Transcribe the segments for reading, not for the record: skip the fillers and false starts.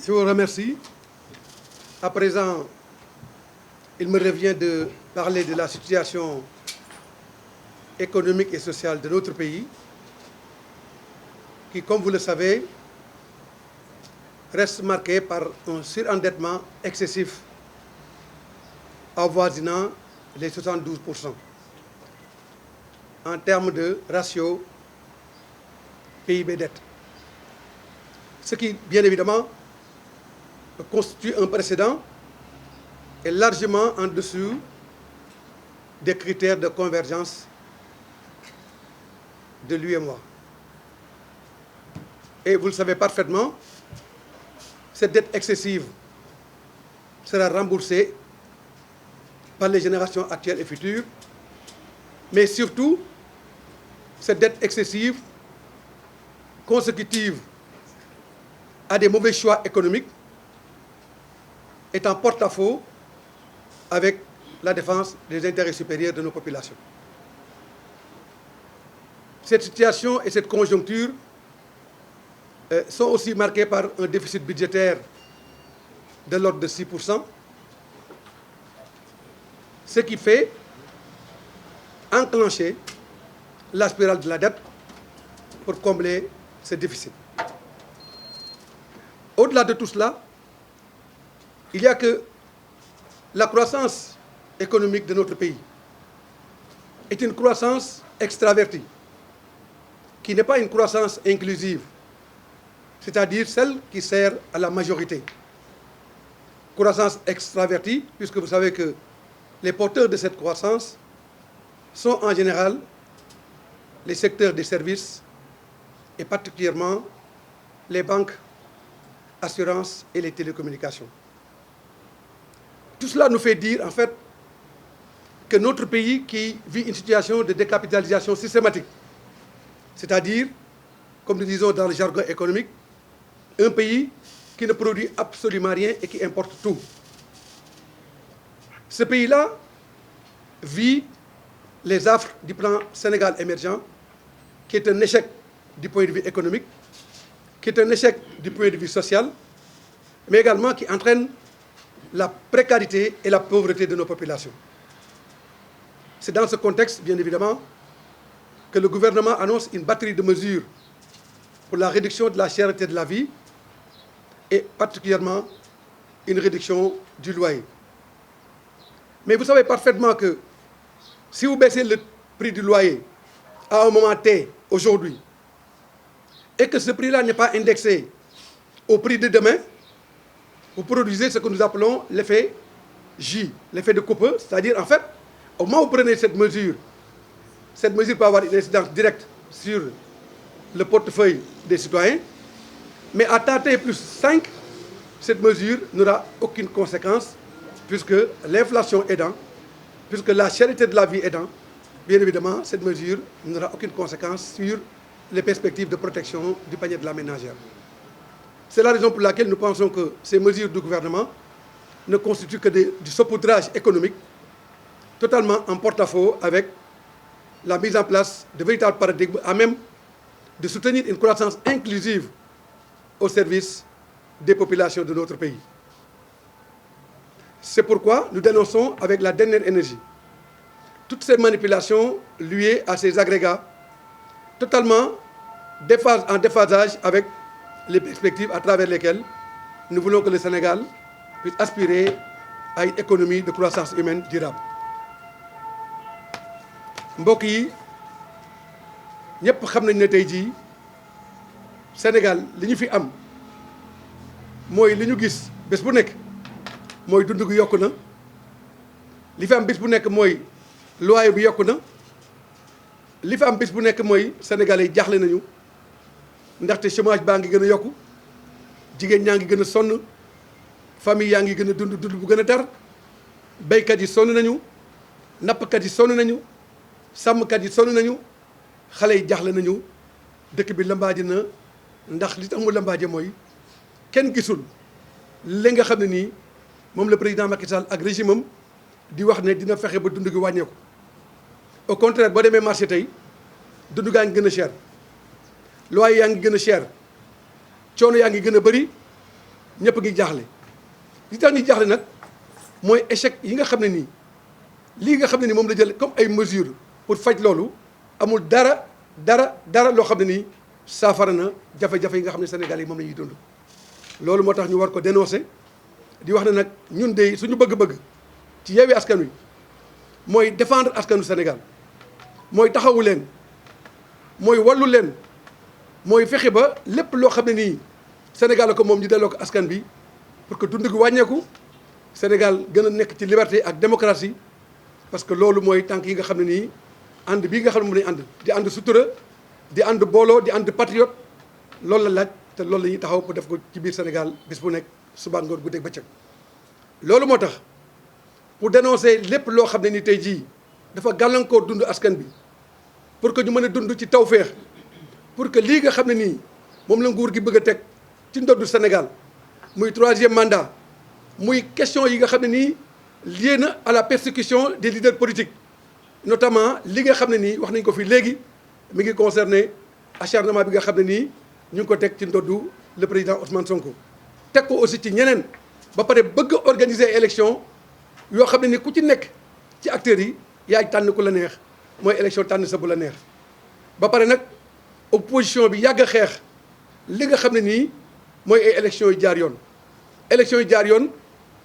Je vous remercie. À présent, il me revient de parler de la situation économique et sociale de notre pays, qui, comme vous le savez, reste marqué par un surendettement excessif avoisinant les 72% en termes de ratio PIB-dette. Ce qui, bien évidemment, constitue un précédent et largement en dessous des critères de convergence de l'UEMOA. Et vous le savez parfaitement, cette dette excessive sera remboursée par les générations actuelles et futures, mais surtout, cette dette excessive consécutive à des mauvais choix économiques est en porte-à-faux avec la défense des intérêts supérieurs de nos populations. Cette situation et cette conjoncture sont aussi marquées par un déficit budgétaire de l'ordre de 6%, ce qui fait enclencher la spirale de la dette pour combler ce déficit. Au-delà de tout cela, il y a que la croissance économique de notre pays est une croissance extravertie, qui n'est pas une croissance inclusive, c'est-à-dire celle qui sert à la majorité. Croissance extravertie, puisque vous savez que les porteurs de cette croissance sont en général les secteurs des services et particulièrement les banques, assurances et les télécommunications. Tout cela nous fait dire en fait que notre pays qui vit une situation de décapitalisation systématique, c'est-à-dire, comme nous disons dans le jargon économique, un pays qui ne produit absolument rien et qui importe tout. Ce pays-là vit les affres du plan Sénégal émergent, qui est un échec du point de vue économique, qui est un échec du point de vue social, mais également qui entraîne la précarité et la pauvreté de nos populations. C'est dans ce contexte, bien évidemment, que le gouvernement annonce une batterie de mesures pour la réduction de la cherté de la vie et particulièrement une réduction du loyer. Mais vous savez parfaitement que si vous baissez le prix du loyer à un moment T, aujourd'hui, et que ce prix-là n'est pas indexé au prix de demain, vous produisez ce que nous appelons l'effet J, l'effet de coupe, c'est-à-dire en fait, au moment où vous prenez cette mesure peut avoir une incidence directe sur le portefeuille des citoyens, mais à temps T plus 5, cette mesure n'aura aucune conséquence, puisque l'inflation aidant, puisque la cherté de la vie aidant, bien évidemment, cette mesure n'aura aucune conséquence sur les perspectives de protection du panier de la ménagère. C'est la raison pour laquelle nous pensons que ces mesures du gouvernement ne constituent que du saupoudrage économique, totalement en porte-à-faux avec la mise en place de véritables paradigmes à même de soutenir une croissance inclusive au service des populations de notre pays. C'est pourquoi nous dénonçons avec la dernière énergie toutes ces manipulations liées à ces agrégats totalement en déphasage avec les perspectives à travers lesquelles nous voulons que le Sénégal puisse aspirer à une économie de croissance humaine durable. mbokk yi ñëpp xam nañ ne tey jii Sénégal li ñu fi am mooy li ñu gis bés bu nekk mooy dund gi yokku na li fi am bés bu nekk mooy loyer bi yokku na li fi am bés bu nekk mooy Sénégalais yi jaaxle nañu ndaxte chômage baa ngi gën a yokku jigéen ñaa ngi gën a sonn famille yaa ngi gën a dund bu gën a tar béykat yi sonn nañu nappkat yi sonn nañu sàmmkat yi sonn nañu xale yi jaaxle nañu dëkk bi lambaaje na ndax li tax mu lambaaje mooy kenn gisul li nga xam ne nii moom le président Macky Sall ak régime am di wax ne dina fexe ba dund gi wàññeeku. au contraire boo demee marché tey dund gaa ngi gën a cher loyer yaa ngi gën a cher coono yaa ngi gën a bëri ñëpp ngi jaaxle li tax ñu jaaxle nag mooy échec yi nga xam ne nii lii nga xam ne ni moom la jël comme ay mesures pour faj loolu amul dara loo xam ne nii saafara na jafe-jafe yi nga xam ne Sénégal yi moom la ñuy dund. loolu moo tax ñu war ko dénoncer di wax ne nag ñun de suñu bëgg-bëgg ci Yewwi Askan Wi mooy défendre askanu Sénégal mooy taxawu leen mooy wallu leen mooy fexe ba lépp loo xam ne nii Sénégal ko moom ñu delloo ko askan bi pour que dund gi wàññeeku Sénégal gën a nekk ci liberté ak démocratie parce que loolu mooy tànk yi nga xam ne nii ànd bii nga xam ne moom lañu ànd di ànd sutura di ànd booloo di ànd patriote loolu la laaj te loolu la ñuy taxaw pour def ko ci biir Sénégal bis bu nekk suba ngoon guddeeg bëccëg. loolu moo tax pour dénoncer lépp loo xam ne ni tey jii dafa gàllankoor dund askan bi pour que ñu mën a dund ci tawféex pour que lii nga xam ne nii moom la nguur gi bëgg a teg ci ndoddu Sénégal muy 3e mandat muy question yi nga xam ne nii lié na à la persécution des leaders politiques notamment li nga xam ne nii wax nañ ko fi léegi mi ngi concerné acharnement bi nga xam ne nii ñu ngi ko teg ci ndoddu le président Ousmane Sonko. teg ko aussi ci ñeneen ba pare bëgg a organiser élection yoo xam ne ni ku ci nekk ci acteurs yi yaay tànn ku la neex mooy élection tànn sa bu la neex ba pare nag opposition bi yàgg a xeex li nga xam ne nii mooy ay élections yu jaar yoon. élections yu jaar yoon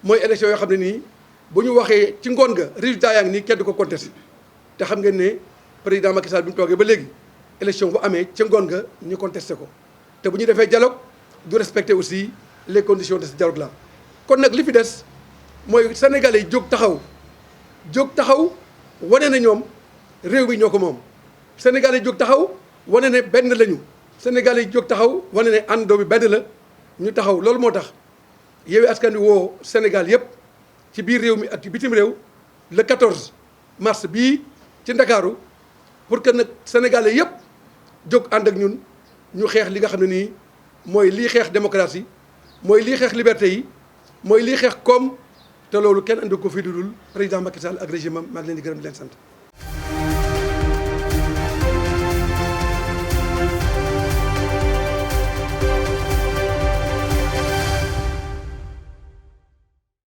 mooy élection yoo xam ne nii bu ñu waxee ci ngoon nga résultat yaa ngi nii kenn du ko contesté te xam ngeen ne président Macky Sall bi mu toogee ba léegi élection bu amee ci ngoon nga ñu contesté ko te bu ñu defee dialogue du respecter aussi les conditions de ce dialogue là. kon nag li fi des mooy sénégalais yi jóg taxaw wane na ñoom réew mi ñoo ko moom sénégalais yi jóg taxaw wane ne benn lañu sénégalais yi jóg taxaw wane ne àndoo bi benn la ñu taxaw loolu moo tax Yewwi Askan Wi woo Sénégal yëpp ci biir réew mi ak ci bitim réew le 14 mars bii ci Ndakaaru pour que nag sénégalais yëpp jóg ànd ak ñun ñu xeex li nga xam ne nii mooy lii xeex démocratie mooy lii xeex liberté yi mooy lii xeex koom te loolu kenn andi ko fi dudul président Macky Sall ak régime am maa ngi leen di gërëm di leen sant.